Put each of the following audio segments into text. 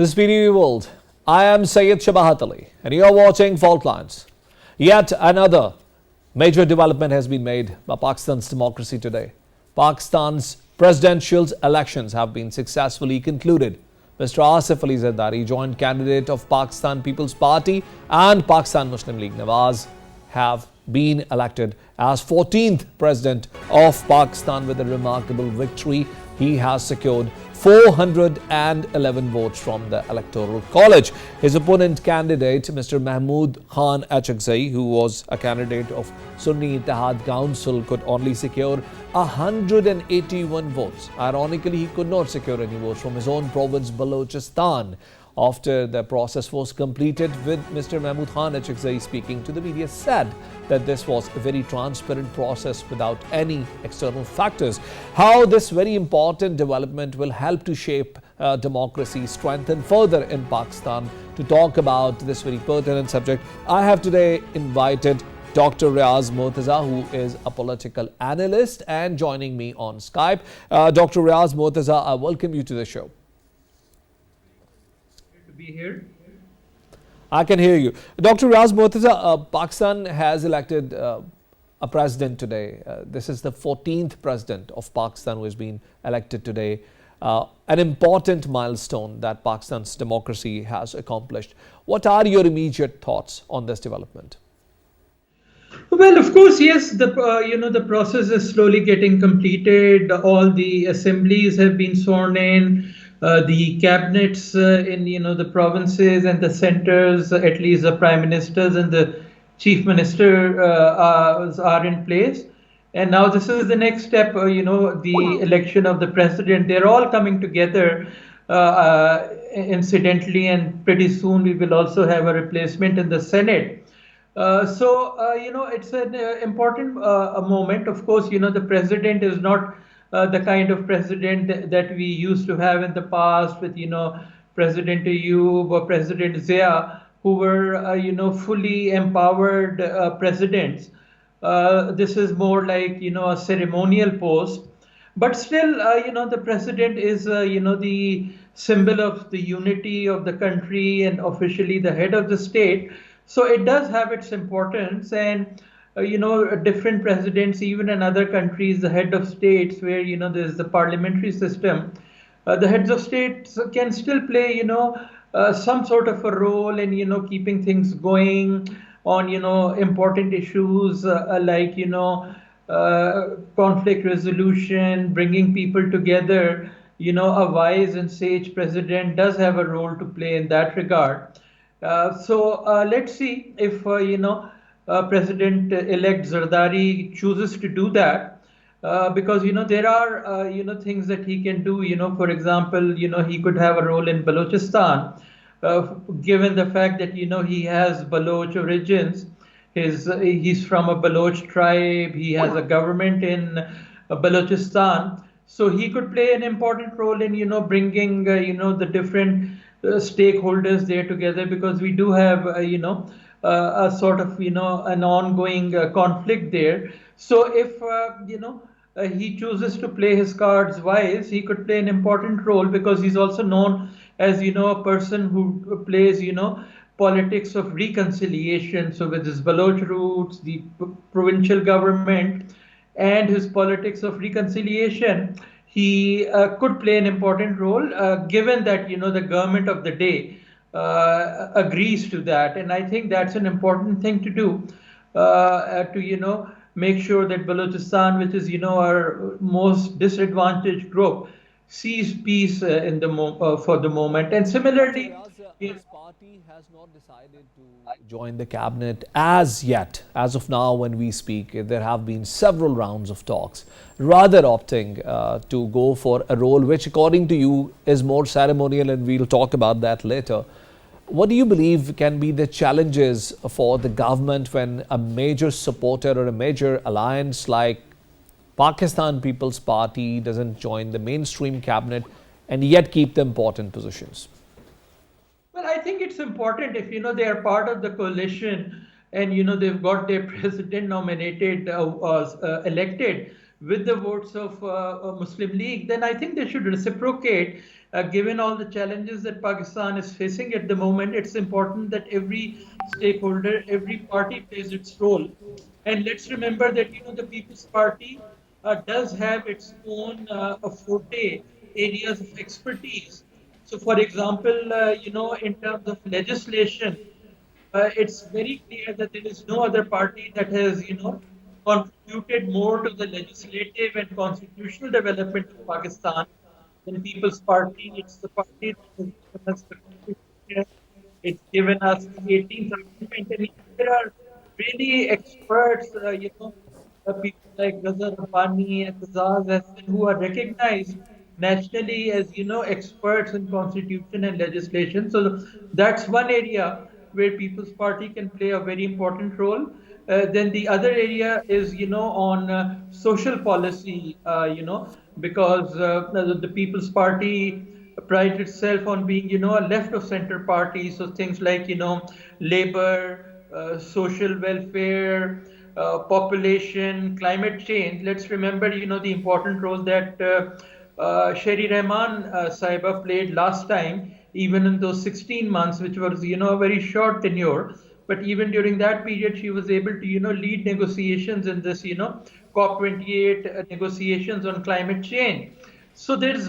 This is PTV World. I am Syed Shabahat Ali and you are watching Fault Lines. Yet another major development has been made by Pakistan's democracy today. Pakistan's presidential elections have been successfully concluded. Mr. Asif Ali Zardari, joint candidate of Pakistan People's Party and Pakistan Muslim League Nawaz, have been elected as 14th president of Pakistan with a remarkable victory. He has secured 411 votes from the Electoral College. His opponent candidate, Mr. Mahmood Khan Achakzai, who was a candidate of Sunni Ittihad Council, could only secure 181 votes. Ironically, he could not secure any votes from his own province, Balochistan. After the process was completed, with Mr. Mahmood Khan Achakzai speaking to the media, said that this was a very transparent process without any external factors. How this very important development will help to shape democracy, strengthen further in Pakistan. To talk about this very pertinent subject, I have today invited Dr. Niaz Murtaza, who is a political analyst, and joining me on Skype. Dr. Niaz Murtaza, I welcome you to the show. Be here. I can hear you. Dr. Niaz Murtaza, Pakistan has elected a president today. This is the 14th president of Pakistan who has been elected today. An important milestone that Pakistan's democracy has accomplished. What are your immediate thoughts on this development? Well, of course, yes. The process is slowly getting completed. All the assemblies have been sworn in. The cabinets in the provinces and the centers, at least the prime ministers and the chief minister are in place. And now this is the next step, the election of the president. They're all coming together incidentally, and pretty soon we will also have a replacement in the Senate. It's an important moment. Of course, the president is not the kind of president that we used to have in the past with, President Ayub or President Zia, who were, fully empowered presidents. This is more like, a ceremonial post. But still, the president is, the symbol of the unity of the country and officially the head of the state. So it does have its importance. And different presidents, even in other countries, the head of states where, there's the parliamentary system, the heads of states can still play, some sort of a role in, keeping things going on, important issues like, conflict resolution, bringing people together. A wise and sage president does have a role to play in that regard. Let's see if, President-elect Zardari chooses to do that, because there are things that he can do. For example, he could have a role in Balochistan, given the fact that he has Baloch origins. He's from a Baloch tribe. He has a government in Balochistan, so he could play an important role in bringing the different stakeholders there together, because we do have a sort of an ongoing conflict there. So if he chooses to play his cards wise, he could play an important role, because he's also known as a person who plays politics of reconciliation. So with his Baloch roots, the provincial government, and his politics of reconciliation, he could play an important role, given that the government of the day agrees to that. And I think that's an important thing to do, to make sure that Balochistan, which is our most disadvantaged group, sees peace in the for the moment. And similarly, his party has not decided to join the cabinet as yet. As of now, when we speak, there have been several rounds of talks, rather opting to go for a role which, according to you, is more ceremonial, and we'll talk about that later. What do you believe can be the challenges for the government when a major supporter or a major alliance like Pakistan People's Party doesn't join the mainstream cabinet and yet keep the important positions? Well, I think it's important if they are part of the coalition and they've got their president nominated, elected with the votes of Muslim League, then I think they should reciprocate Given all the challenges that Pakistan is facing at the moment, it's important that every stakeholder, every party plays its role. And let's remember that the People's Party does have its own forte areas of expertise. So, for example, in terms of legislation, it's very clear that there is no other party that has, contributed more to the legislative and constitutional development of Pakistan than People's Party. It's the party that has given us the Constitution. It's given us the 18th Amendment, and there are really experts, people like Raza Rabbani and Tazaz Hassan who are recognized nationally as experts in constitution and legislation. So that's one area where People's Party can play a very important role. Then the other area is on social policy. Because the People's Party prides itself on being a left of center party. So things like labor, social welfare, population, climate change. Let's remember, the important role that Sherry Rahman Saiba played last time, even in those 16 months, which was, a very short tenure. But even during that period, she was able to, lead negotiations in this, COP28 negotiations on climate change. So there's,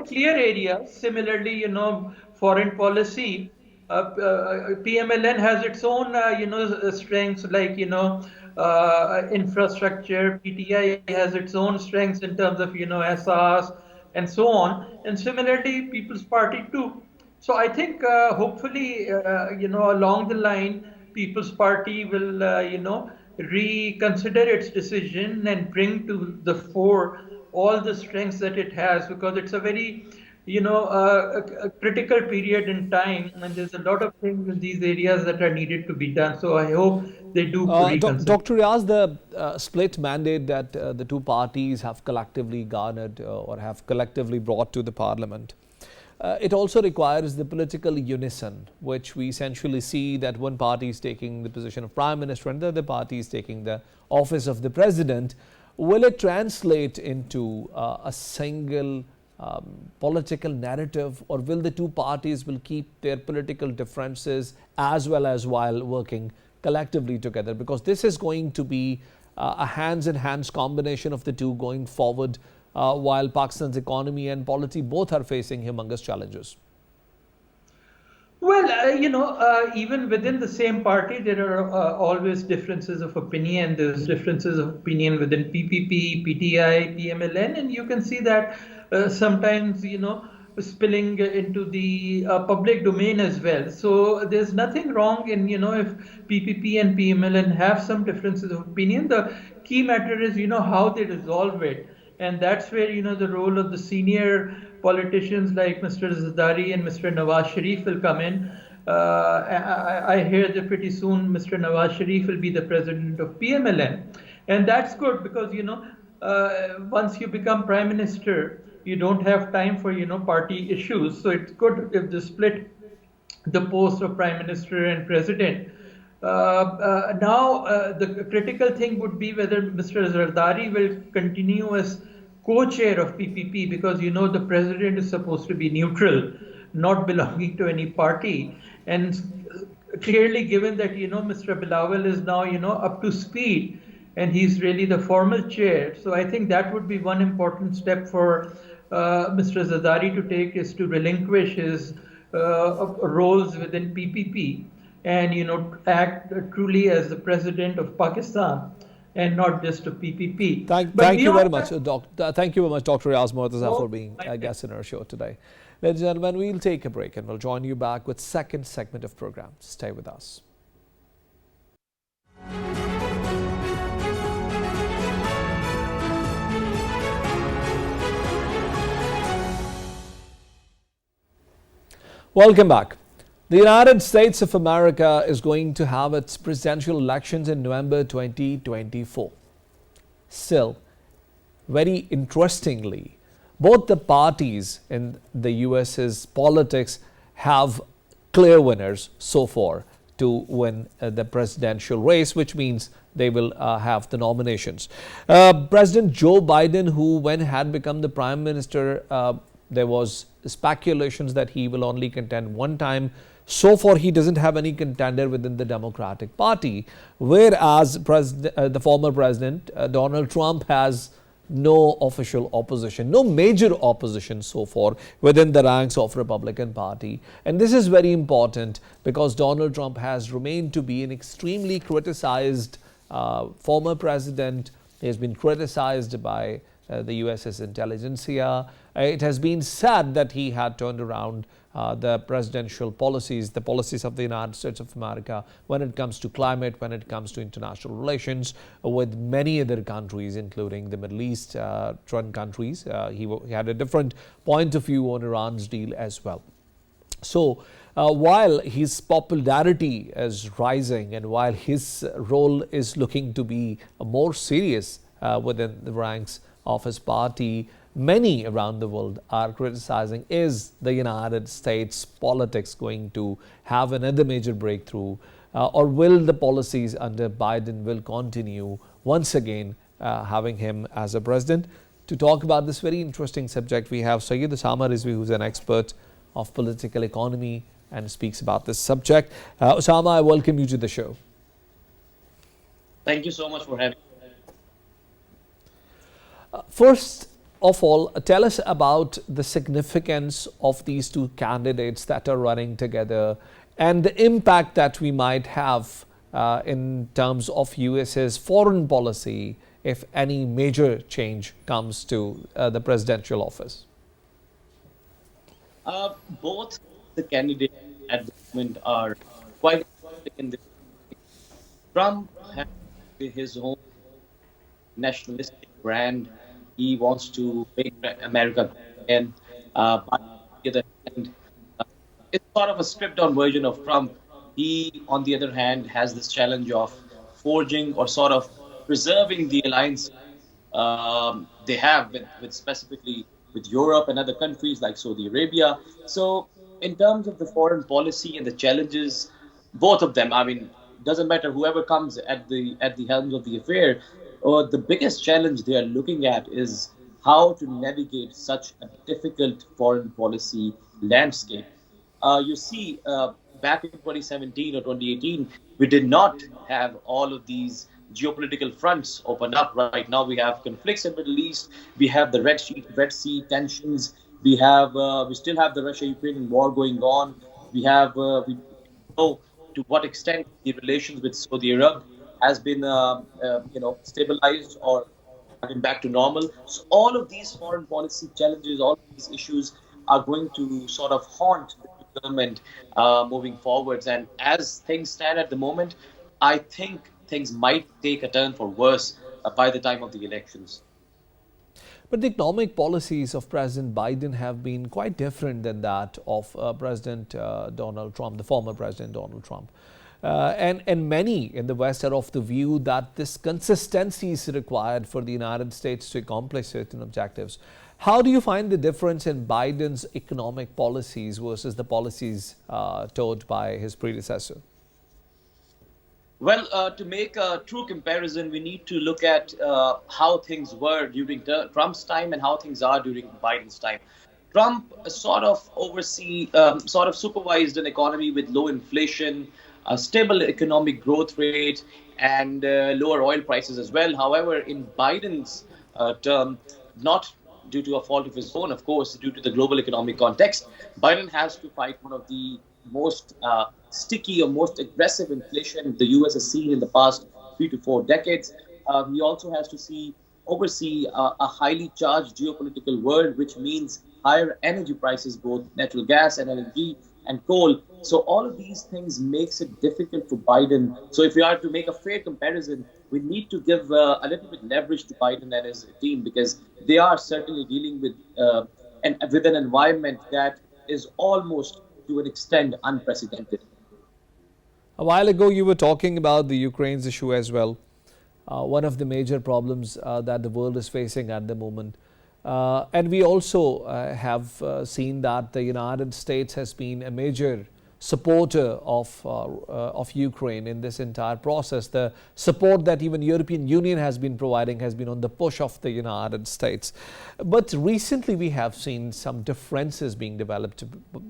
clear areas. Similarly, foreign policy. PMLN has its own, strengths like, infrastructure. PTI has its own strengths in terms of, SARS and so on. And similarly, People's Party too. So I think hopefully, along the line, People's Party will, reconsider its decision and bring to the fore all the strengths that it has, because it's a very, a critical period in time, and there's a lot of things in these areas that are needed to be done. So I hope they do reconsider. Dr. Riaz, the split mandate that the two parties have collectively garnered or have collectively brought to the parliament, it also requires the political unison, which we essentially see that one party is taking the position of prime minister and the other party is taking the office of the president. Will it translate into a single political narrative, or will the two parties will keep their political differences as well as while working collectively together? Because this is going to be a hands-in-hands combination of the two going forward, while Pakistan's economy and polity both are facing humongous challenges. Well, even within the same party, there are always differences of opinion. There's differences of opinion within PPP, PTI, PMLN, and you can see that sometimes, spilling into the public domain as well. So there's nothing wrong in, if PPP and PMLN have some differences of opinion. The key matter is, how they resolve it. And that's where, the role of the senior politicians like Mr. Zardari and Mr. Nawaz Sharif will come in. I hear that pretty soon Mr. Nawaz Sharif will be the president of PMLN. And that's good because, once you become prime minister, you don't have time for, party issues. So it's good if they split the post of prime minister and president. Now, the critical thing would be whether Mr. Zardari will continue as co-chair of PPP, because the president is supposed to be neutral, not belonging to any party. And clearly, given that Mr. Bilawal is now up to speed, and he's really the formal chair, so I think that would be one important step for Mr. Zardari to take, is to relinquish his roles within PPP and act truly as the president of Pakistan and not just of PPP. Thank you very much, thank you very much, Dr. Niaz Murtaza, for being a guest in our show today. Ladies and gentlemen, we'll take a break and we'll join you back with second segment of program. Stay with us. Welcome back. The United States of America is going to have its presidential elections in November 2024. Still, very interestingly, both the parties in the US's politics have clear winners so far to win the presidential race, which means they will have the nominations. President Joe Biden, who when had become the prime minister there was speculations that he will only contend one time. So far, he doesn't have any contender within the Democratic Party, whereas the former president, Donald Trump, has no official opposition, no major opposition so far within the ranks of Republican Party. And this is very important because Donald Trump has remained to be an extremely criticized former president. He has been criticized by the US's intelligentsia. It has been said that he had turned around the presidential policies, the policies of the United States of America when it comes to climate, when it comes to international relations with many other countries, including the Middle East countries. He had a different point of view on Iran's deal as well. So while his popularity is rising and while his role is looking to be more serious within the ranks of his party, many around the world are criticizing, is the United States politics going to have another major breakthrough, or will the policies under Biden will continue once again having him as a president? To talk about this very interesting subject, we have Syed Osama Rizvi, who's an expert of political economy and speaks about this subject. Osama, I welcome you to the show. Thank you so much for having me. First of all, tell us about the significance of these two candidates that are running together and the impact that we might have in terms of US's foreign policy if any major change comes to the presidential office. Both the candidates at the moment are quite in the Trump has his own nationalistic brand. He wants to make America great again. But on the other hand, it's sort of a stripped-down version of Trump. He, on the other hand, has this challenge of forging or sort of preserving the alliance they have with specifically with Europe and other countries like Saudi Arabia. So, in terms of the foreign policy and the challenges, both of them, I mean, doesn't matter whoever comes at the helms of the affair. The biggest challenge they are looking at is how to navigate such a difficult foreign policy landscape. You see, back in 2017 or 2018, we did not have all of these geopolitical fronts opened up. Right now, we have conflicts in the Middle East. We have the Red Sea tensions. We still have the Russia-Ukraine war going on. We know to what extent the relations with Saudi Arabia has been, stabilized or been back to normal. So all of these foreign policy challenges, all of these issues are going to sort of haunt the government moving forwards. And as things stand at the moment, I think things might take a turn for worse by the time of the elections. But the economic policies of President Biden have been quite different than that of President Donald Trump, the former President Donald Trump. And many in the West are of the view that this consistency is required for the United States to accomplish certain objectives. How do you find the difference in Biden's economic policies versus the policies towed by his predecessor? Well, to make a true comparison, we need to look at how things were during Trump's time and how things are during Biden's time. Trump sort of supervised an economy with low inflation, a stable economic growth rate, and lower oil prices as well. However, in Biden's term, not due to a fault of his own, of course, due to the global economic context, Biden has to fight one of the most sticky or most aggressive inflation the U.S. has seen in the past 3 to 4 decades. He also has to oversee a highly charged geopolitical world, which means higher energy prices, both natural gas and LNG and coal. So all of these things makes it difficult for Biden. So if we are to make a fair comparison, we need to give a little bit leverage to Biden and his team, because they are certainly dealing with an environment that is almost to an extent unprecedented. A while ago, you were talking about the Ukraine's issue as well. One of the major problems that the world is facing at the moment. And we also have seen that the United States has been a major supporter of Ukraine in this entire process. The support that even European Union has been providing has been on the push of the United States. But recently we have seen some differences being developed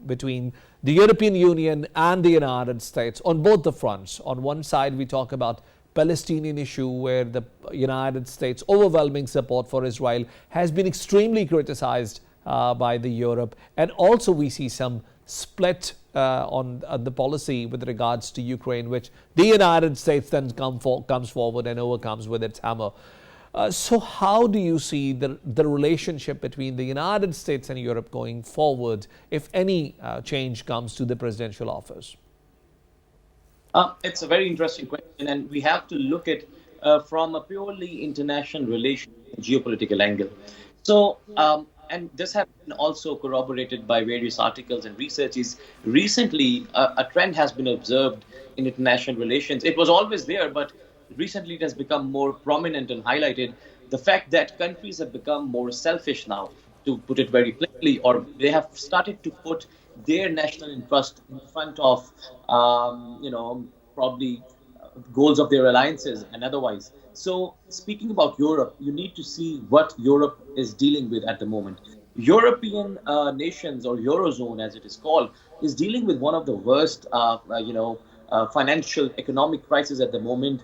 between the European Union and the United States on both the fronts. On one side, we talk about Palestinian issue, where the United States overwhelming support for Israel has been extremely criticized by the Europe, and also we see some split on the policy with regards to Ukraine, which the United States then comes forward and overcomes with its hammer. So how do you see the relationship between the United States and Europe going forward if any change comes to the presidential office? It's a very interesting question, and we have to look at from a purely international relation geopolitical angle. So, and this has been also corroborated by various articles and researches. Recently, a trend has been observed in international relations. It was always there, but recently it has become more prominent and highlighted. The fact that countries have become more selfish now, to put it very plainly, or they have started to put their national interest in front of, probably goals of their alliances and otherwise. So speaking about Europe, you need to see what Europe is dealing with at the moment. European nations, or Eurozone as it is called, is dealing with one of the worst, financial economic crisis at the moment.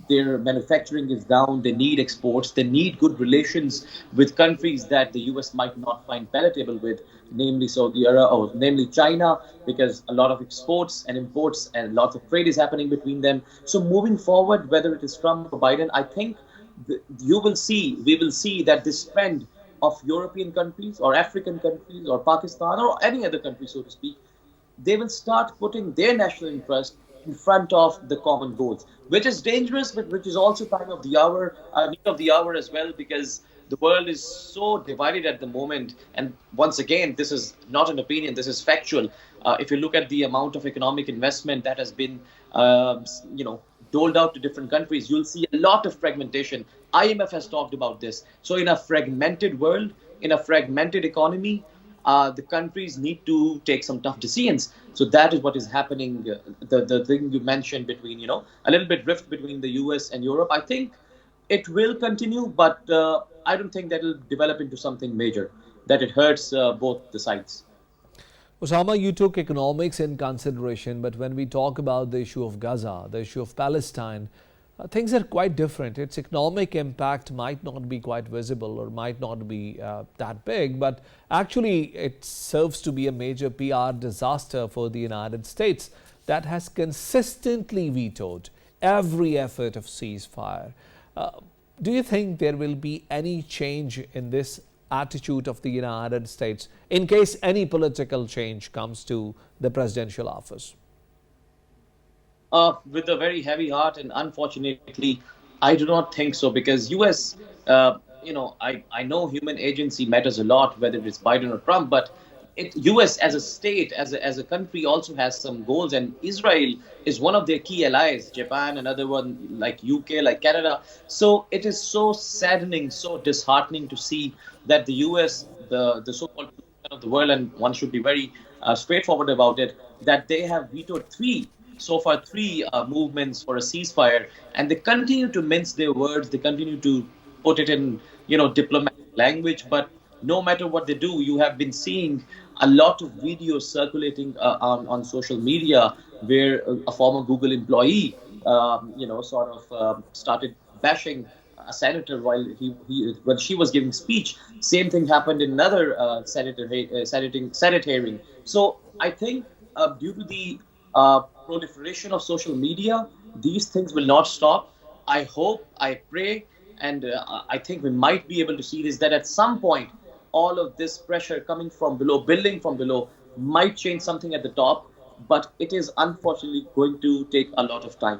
Their manufacturing is down. They need exports. They need good relations with countries that the US might not find palatable with, namely Saudi Arabia, or namely China, because a lot of exports and imports and lots of trade is happening between them. So moving forward, whether it is Trump or Biden, I think we will see that this trend of European countries or African countries or Pakistan or any other country, so to speak, they will start putting their national interest in front of the common goals, which is dangerous, but which is also time of the hour, need of the hour as well, because the world is so divided at the moment. And once again, this is not an opinion, this is factual. If you look at the amount of economic investment that has been, doled out to different countries, you'll see a lot of fragmentation. IMF has talked about this. So in a fragmented world, in a fragmented economy, the countries need to take some tough decisions. So that is what is happening. The thing you mentioned between, a little bit rift between the US and Europe, I think it will continue, but I don't think that will develop into something major, that it hurts both the sides. Osama, you took economics in consideration, but when we talk about the issue of Gaza, the issue of Palestine, things are quite different. Its economic impact might not be quite visible or might not be that big, but actually it serves to be a major PR disaster for the United States that has consistently vetoed every effort of ceasefire. Do you think there will be any change in this attitude of the United States in case any political change comes to the presidential office? With a very heavy heart, and unfortunately, I do not think so, because US, I know human agency matters a lot, whether it's Biden or Trump, but US as a state, as a country, also has some goals, and Israel is one of their key allies. Japan, another one, like UK, like Canada. So it is so saddening, so disheartening to see that the US, the so-called of the world, and one should be very straightforward about it, that they have vetoed three movements for a ceasefire, and they continue to mince their words. They continue to put it in, diplomatic language. But no matter what they do, you have been seeing a lot of videos circulating on social media where a former Google employee, started bashing a senator when she was giving speech. Same thing happened in another Senate hearing. So I think due to the proliferation of social media, these things will not stop. I hope, I pray, and I think we might be able to see this, that at some point, all of this pressure coming from below, building from below, might change something at the top, but it is unfortunately going to take a lot of time.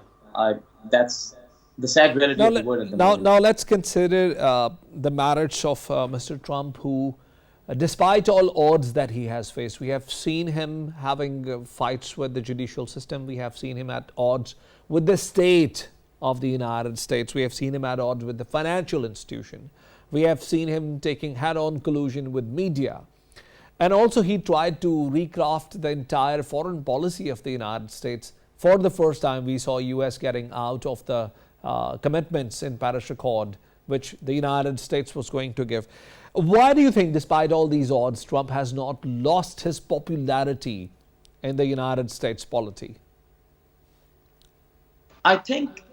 That's the sad reality of the world at the moment. Now let's consider the merits of Mr. Trump, who, despite all odds that he has faced, we have seen him having fights with the judicial system. We have seen him at odds with the state of the United States. We have seen him at odds with the financial institution. We have seen him taking head-on collusion with media. And also, he tried to recraft the entire foreign policy of the United States. For the first time, we saw U.S. getting out of the commitments in Paris Accord, which the United States was going to give. Why do you think, despite all these odds, Trump has not lost his popularity in the United States polity? I think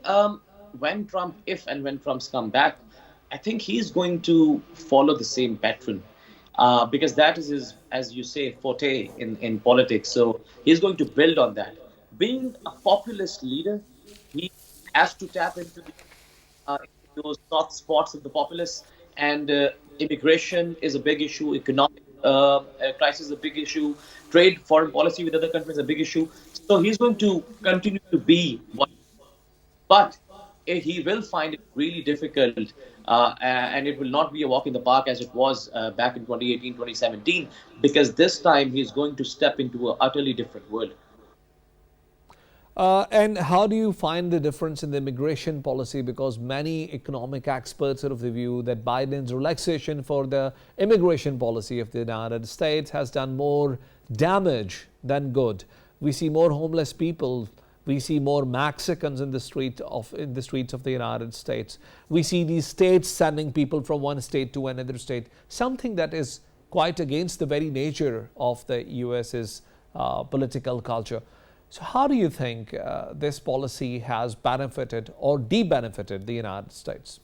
when Trump, if and when Trump's come back, I think he's going to follow the same pattern because that is his, as you say, forte in politics. So he's going to build on that. Being a populist leader, he has to tap into those soft spots of the populace, and immigration is a big issue. Economic crisis is a big issue. Trade, foreign policy with other countries is a big issue. So he's going to continue to be what. But he will find it really difficult, and it will not be a walk in the park as it was back in 2018, 2017, because this time he's going to step into an utterly different world. And how do you find the difference in the immigration policy? Because many economic experts are of the view that Biden's relaxation for the immigration policy of the United States has done more damage than good. We see more homeless people. We see more Mexicans in the streets of the United States. We see these states sending people from one state to another state, something that is quite against the very nature of the US's political culture. So how do you think this policy has benefited or de-benefited the United States?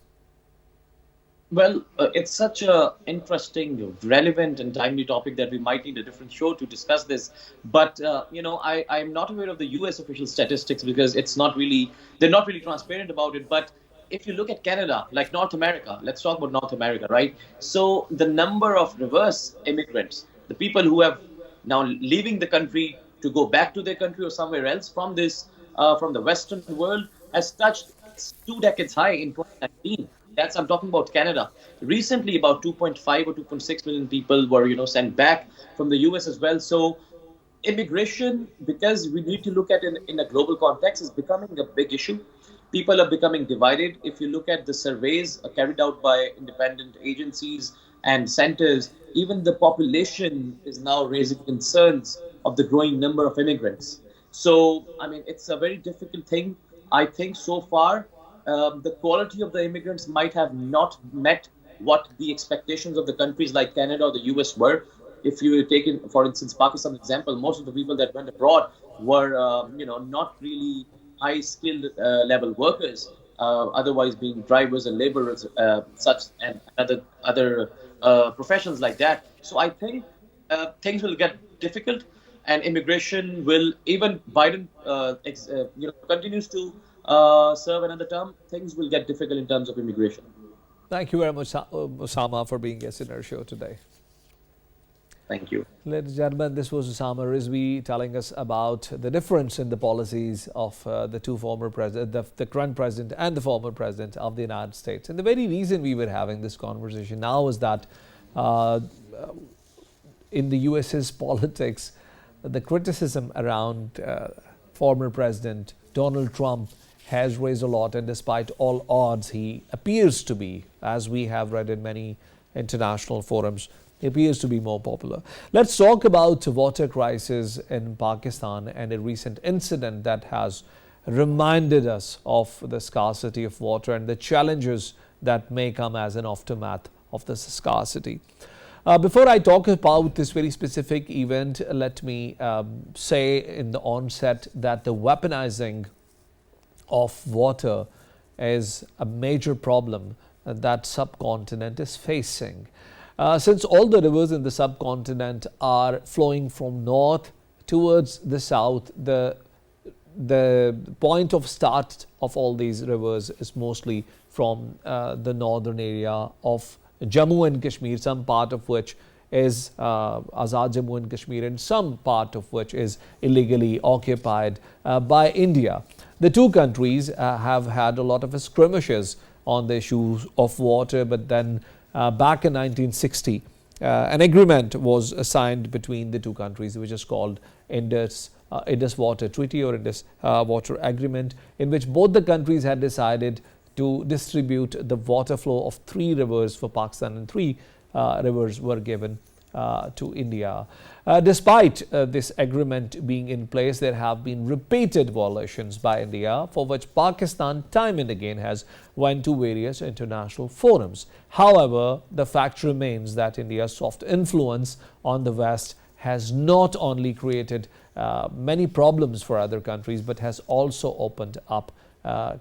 Well, it's such a interesting, relevant, and timely topic that we might need a different show to discuss this. But I'm not aware of the U.S. official statistics because they're not really transparent about it. But if you look at Canada, like North America, let's talk about North America, right? So the number of reverse immigrants, the people who have now leaving the country to go back to their country or somewhere else from the Western world, has touched its 2 decades high in 2019. I'm talking about Canada. Recently, about 2.5 or 2.6 million people were, sent back from the US as well. So immigration, because we need to look at it in a global context, is becoming a big issue. People are becoming divided. If you look at the surveys carried out by independent agencies and centers, even the population is now raising concerns of the growing number of immigrants. So, it's a very difficult thing. I think so far, the quality of the immigrants might have not met what the expectations of the countries like Canada or the US were. If you take in, for instance, Pakistan example, most of the people that went abroad were, not really high-skilled level workers, otherwise being drivers and laborers, such and other professions like that. So I think things will get difficult, and immigration will, even Biden continues to serve another term, things will get difficult in terms of immigration. Thank you very much, Osama, for being guest in our show today. Thank you. Ladies and gentlemen, this was Osama Rizvi telling us about the difference in the policies of the two former presidents, the current president and the former president of the United States. And the very reason we were having this conversation now is that in the US's politics, the criticism around former President Donald Trump has raised a lot, and despite all odds, he appears to be, as we have read in many international forums, he appears to be more popular. Let's talk about the water crisis in Pakistan and a recent incident that has reminded us of the scarcity of water and the challenges that may come as an aftermath of this scarcity. Before I talk about this very specific event, let me say in the onset that the weaponizing of water is a major problem that subcontinent is facing. Since all the rivers in the subcontinent are flowing from north towards the south, the point of start of all these rivers is mostly from the northern area of Jammu and Kashmir, some part of which is Azad Jammu and Kashmir, and some part of which is illegally occupied by India. The two countries have had a lot of skirmishes on the issues of water, but then back in 1960, an agreement was signed between the two countries, which is called Indus Water Treaty or Indus Water Agreement, in which both the countries had decided to distribute the water flow of 3 rivers for Pakistan, and 3 rivers were given to India. Despite this agreement being in place, there have been repeated violations by India, for which Pakistan time and again has went to various international forums. However, the fact remains that India's soft influence on the West has not only created many problems for other countries, but has also opened up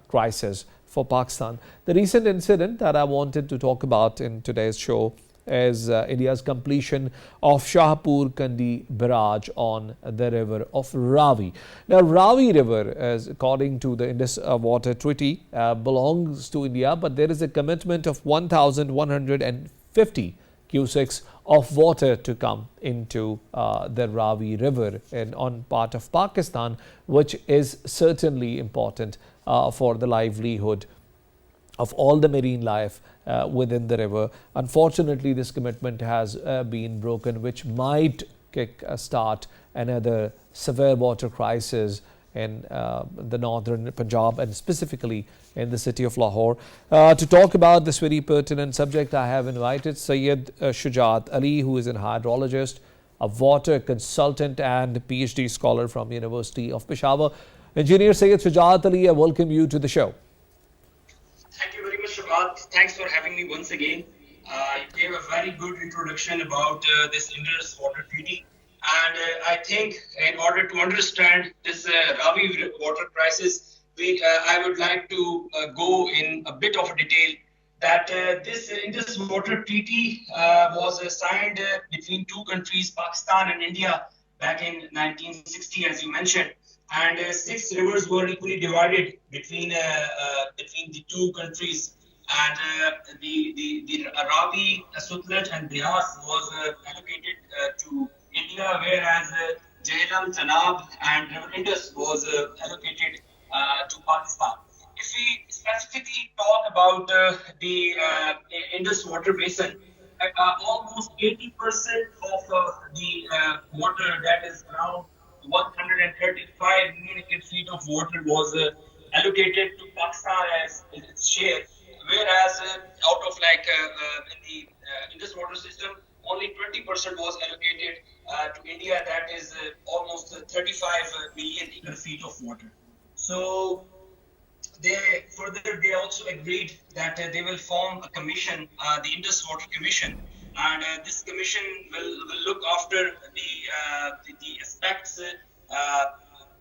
crisis for Pakistan. The recent incident that I wanted to talk about in today's show is India's completion of Shahpur Kandi barrage on the river of Ravi. Now, Ravi River, as according to the Indus Water Treaty, belongs to India, but there is a commitment of 1,150 cusecs of water to come into the Ravi River and on part of Pakistan, which is certainly important for the livelihood of all the marine life within the river. Unfortunately, this commitment has been broken, which might kick a start another severe water crisis in the northern Punjab and specifically in the city of Lahore. To talk about this very pertinent subject, I have invited Syed Shujaat Ali, who is a hydrologist, a water consultant and PhD scholar from University of Peshawar. Engineer Syed Shujaat Ali, I welcome you to the show. Thank you very much, Shahrukh. Thanks for having me once again. You gave a very good introduction about this Indus Water Treaty. And I think in order to understand this Ravi water crisis, I would like to go in a bit of detail that this Indus Water Treaty was signed between two countries, Pakistan and India, back in 1960, as you mentioned. And 6 rivers were equally divided between the two countries. And the Ravi, Sutlej, and Beas was allocated to India, whereas Jhelum, Chenab, and River Indus was allocated to Pakistan. If we specifically talk about the Indus water basin, almost 80% of the water, that is around 135 million acre feet of water, was allocated to Pakistan as its share, whereas out of in the Indus water system, only 20% was allocated to India, that is almost 35 million acre feet of water. So they also agreed that they will form a commission, the Indus Water Commission, and this commission will look after the aspects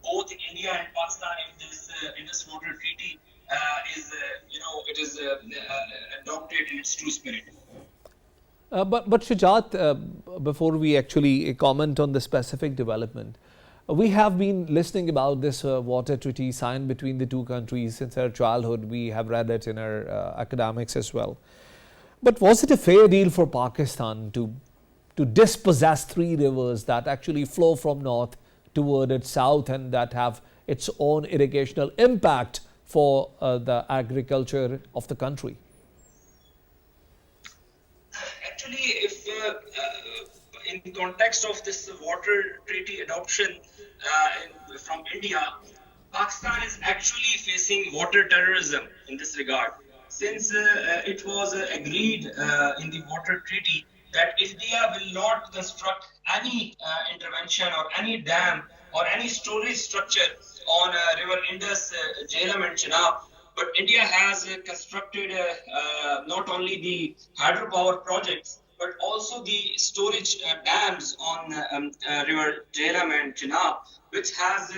both in India and Pakistan if this Indus Water Treaty is adopted in its true spirit. But Shujaat, before we actually comment on the specific development, we have been listening about this water treaty signed between the two countries since our childhood. We have read it in our academics as well. But was it a fair deal for Pakistan to dispossess 3 rivers that actually flow from north toward its south and that have its own irrigational impact for the agriculture of the country? Actually, if in the context of this water treaty adoption from India, Pakistan is actually facing water terrorism in this regard, since it was agreed in the water treaty that India will not construct any intervention or any dam or any storage structure on River Indus, Jhelum and Chenab. But India has constructed not only the hydropower projects, but also the storage dams on River Jhelum and Chenab, which has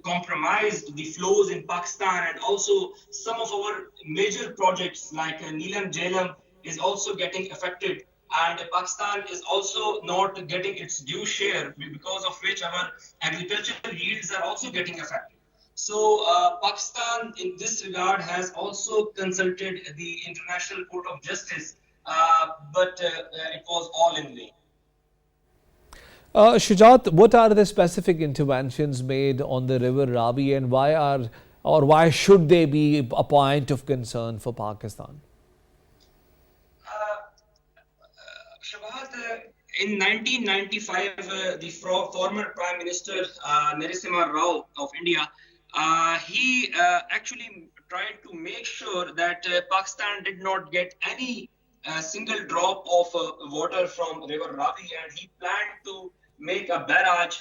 compromised the flows in Pakistan, and also some of our major projects like Neelam Jhelum is also getting affected, and Pakistan is also not getting its due share, because of which our agricultural yields are also getting affected. So Pakistan in this regard has also consulted the International Court of Justice, but it was all in vain. Shujaat, what are the specific interventions made on the river Ravi, and why should they be a point of concern for Pakistan? Shabahat, in 1995, the former Prime Minister Narasimha Rao of India, he actually tried to make sure that Pakistan did not get any a single drop of water from River Ravi, and he planned to make a barrage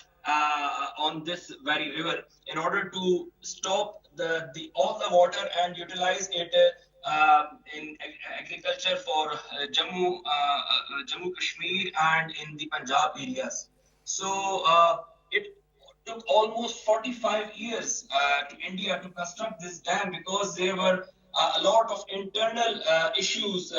on this very river in order to stop the all the water and utilize it in agriculture for Jammu Kashmir and in the Punjab areas. So it took almost 45 years to India to construct this dam because there were a lot of internal issues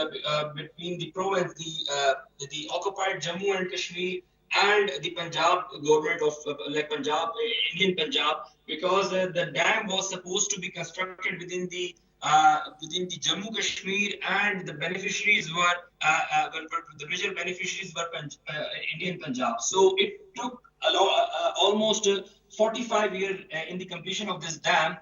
between the province, the occupied Jammu and Kashmir, and the Punjab government of like Punjab, Indian Punjab, because the dam was supposed to be constructed within the Jammu Kashmir, and the beneficiaries were the major beneficiaries were Indian Punjab. So it took almost 45 years in the completion of this dam.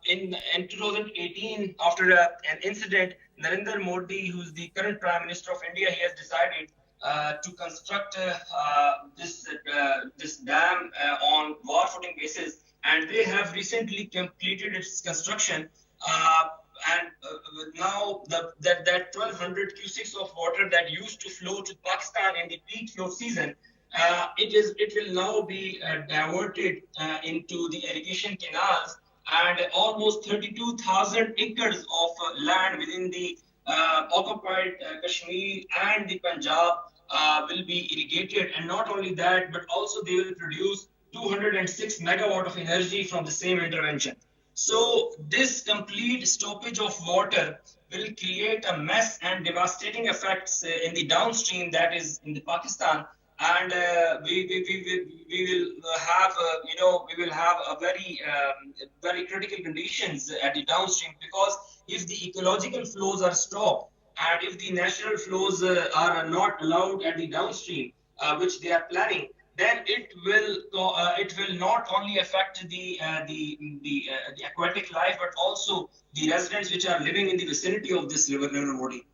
In 2018, after an incident, Narendra Modi, who's the current Prime Minister of India, he has decided to construct this dam on war footing basis, and they have recently completed its construction. And now that 1200 cusics of water that used to flow to Pakistan in the peak flow season, it will now be diverted into the irrigation canals, and almost 32,000 acres of land within the occupied Kashmir and the Punjab will be irrigated. And not only that, but also they will produce 206 megawatt of energy from the same intervention. So this complete stoppage of water will create a mess and devastating effects in the downstream, that is in the Pakistan. And we will have a very critical conditions at the downstream, because if the ecological flows are stopped and if the natural flows are not allowed at the downstream, which they are planning, then it will not only affect the aquatic life, but also the residents which are living in the vicinity of this river body.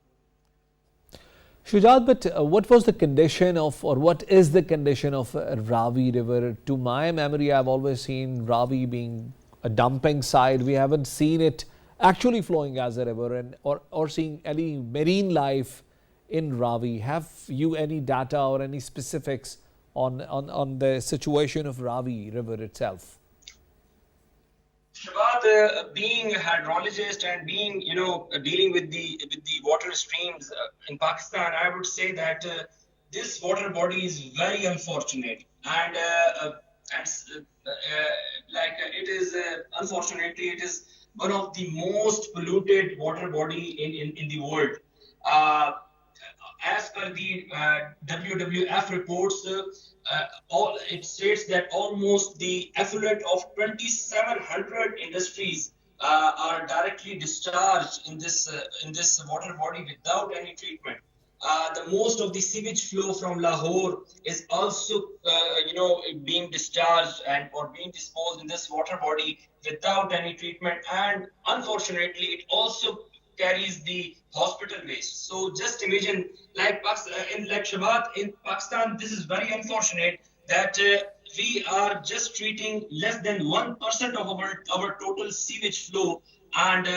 Shujaat, but what was the condition of, or what is the condition of Ravi River? To my memory, I've always seen Ravi being a dumping site. We haven't seen it actually flowing as a river, and or seeing any marine life in Ravi. Have you any data or any specifics on the situation of Ravi River itself? Shabahat, being a hydrologist and being, dealing with the water streams in Pakistan, I would say that this water body is very unfortunate, and it is unfortunately it is one of the most polluted water body in the world. As per the WWF reports, it states that almost the effluent of 2,700 industries are directly discharged in this water body without any treatment. The most of the sewage flow from Lahore is also, being discharged or being disposed in this water body without any treatment, and unfortunately, it also carries the hospital waste. So just imagine, like Shabahat, in Pakistan, this is very unfortunate that we are just treating less than 1% of our total sewage flow, and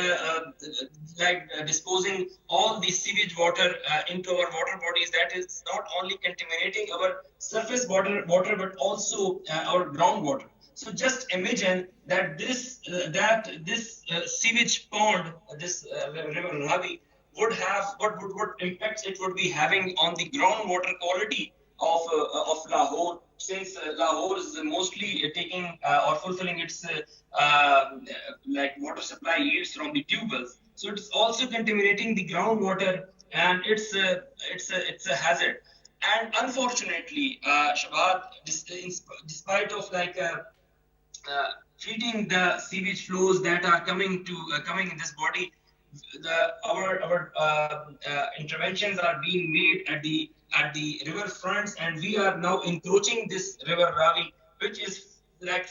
disposing all the sewage water into our water bodies. That is not only contaminating our surface water but also our groundwater. So just imagine that this sewage pond, this river Ravi, would have what impacts it would be having on the groundwater quality of Lahore, since Lahore is mostly taking or fulfilling its water supply yields from the tube wells. So it's also contaminating the groundwater, and it's a hazard. And unfortunately, Shabahat, despite of treating the sewage flows that are coming in this body, our interventions are being made at the river fronts, and we are now encroaching this river Ravi, which is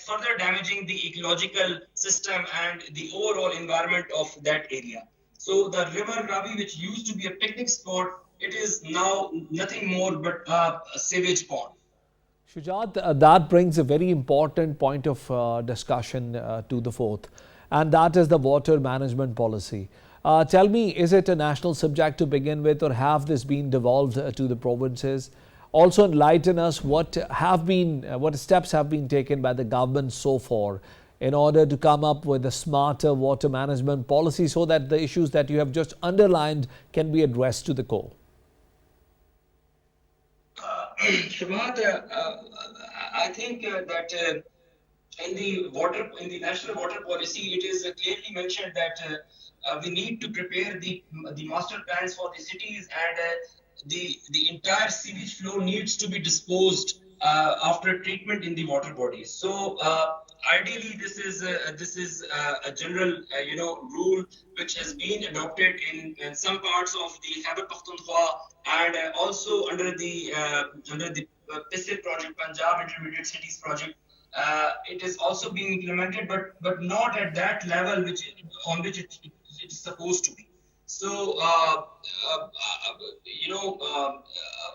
further damaging the ecological system and the overall environment of that area. So the river Ravi, which used to be a picnic spot, it is now nothing more but a sewage pond. Shujaat, that brings a very important point of discussion to the forth, and that is the water management policy. Tell me, is it a national subject to begin with, or have this been devolved to the provinces? Also enlighten us what steps have been taken by the government so far in order to come up with a smarter water management policy so that the issues that you have just underlined can be addressed to the core. Shabbat, I think that in the national water policy, it is clearly mentioned that we need to prepare the master plans for the cities, and the entire sewage flow needs to be disposed after treatment in the water bodies. So ideally, this is a general rule which has been adopted in some parts of the Khyber Pakhtunkhwa, and also under the PISIL project, Punjab Intermediate Cities project. It is also being implemented, but not at that level on which it is supposed to be. So,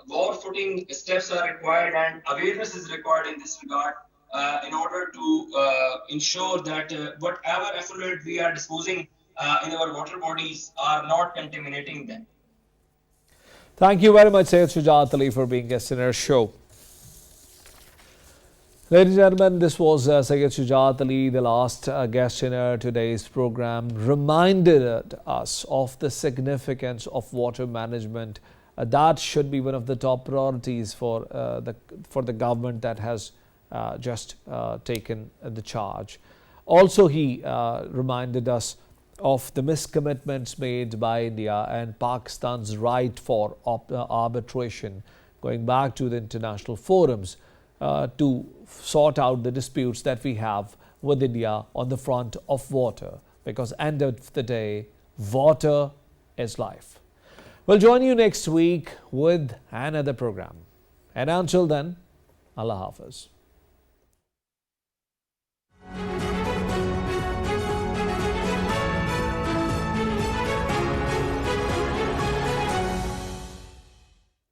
war-footing steps are required, and awareness is required in this regard in order to ensure that whatever effluent we are disposing in our water bodies are not contaminating them. Thank you very much, Syed Shujaat Ali, for being a guest in our show. Ladies and gentlemen, this was Syed Shujaat Ali, the last guest in our today's program, reminded us of the significance of water management. That should be one of the top priorities for the government that has just taken the charge. Also, he reminded us of the miscommitments made by India and Pakistan's right for arbitration, going back to the international forums to sort out the disputes that we have with India on the front of water, because end of the day, water is life. We'll join you next week with another program. And until then, Allah Hafiz.